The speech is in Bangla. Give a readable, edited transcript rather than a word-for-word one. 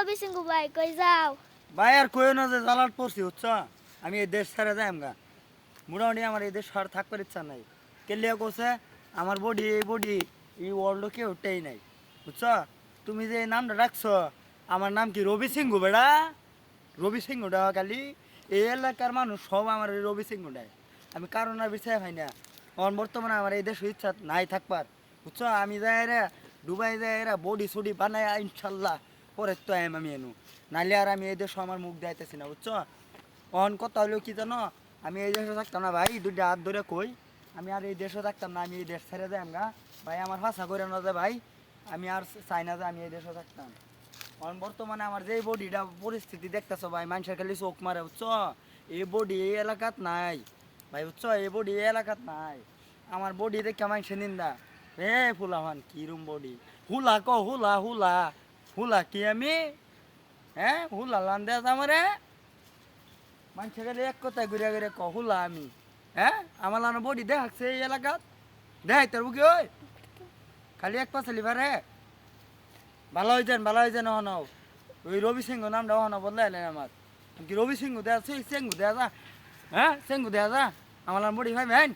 রবি সিংহ ভাই কই যাও? ভাই আর কইও না যে জ্বালাট পড়ছি বুঝছ। আমি এই দেশ ছেড়ে যাই আমগা। মোটামুটি আমার এই দেশ আর থাকবার ইচ্ছা নাই। কেলিয়া কোসে আমার বডি এই বডি এই ওয়ার্ল্ড কেউ উঠতেই নাই বুঝছ। তুমি যে এই নামটা রাখছো, আমার নাম কি রবি সিংহ বেড়া? রবি সিংহ ডাকা খালি এই এলাকার মানুষ সব আমার এই রবি সিংহ ডায়। আমি কারণ আর বিষয় হয় না। এখন বর্তমানে আমার এই দেশে ইচ্ছা নাই থাকবার বুঝছো। আমি যাই রে ডুবাই যাই রে বডি সডি বানায় ইনশাল্লাহ পরে তো আমি এনু, নাইলে আর আমি এই দেশে আমার মুখ দেখাইতেছি না বুঝছো। অন কথা হইলো কি জানো, আমি এই দেশে থাকতাম না ভাই, দুইটা হাত ধরে কই আমি আর এই দেশে থাকতাম না। আমি এই দেশ ছেড়ে যাই আমগা ভাই, আমার ভাষা করে না যে ভাই আমি আর চাই না যে আমি এই দেশে থাকতাম। কারণ বর্তমানে আমার যে বডিটা পরিস্থিতি দেখতেছো ভাই, মানুষের খালি চোখ মারে বুঝছো। এই বডি এই এলাকাত নাই ভাই বুঝছো, এই বডি এই এলাকাত নাই। আমার বডি দেখে মানুষের নিন্দা হে ফুলা হন কিরম বডি। হুলা ক হুলা হুলা হুলা কি আমি, হ্যাঁ হুলা লান দেয়া আমারে মানুষের খালি এক কথায় ঘুরে ঘুরে ক হুলা আমি। হ্যাঁ আমার লানো বডি দেখাচ্ছে এই এলাকাত, দেখাই তোর বুকি ওই খালি এক পাশালি পারে। ভালো হয়েছেন হন ওই রবি সিংহ নামটা হন বদলাই এলেন আমার। কি রবি সিংহ দেয়া সিংহ দেয়া যা, হ্যাঁ সিংহ দেয়া যা আমার নাম বডি ভাই ভ্যান।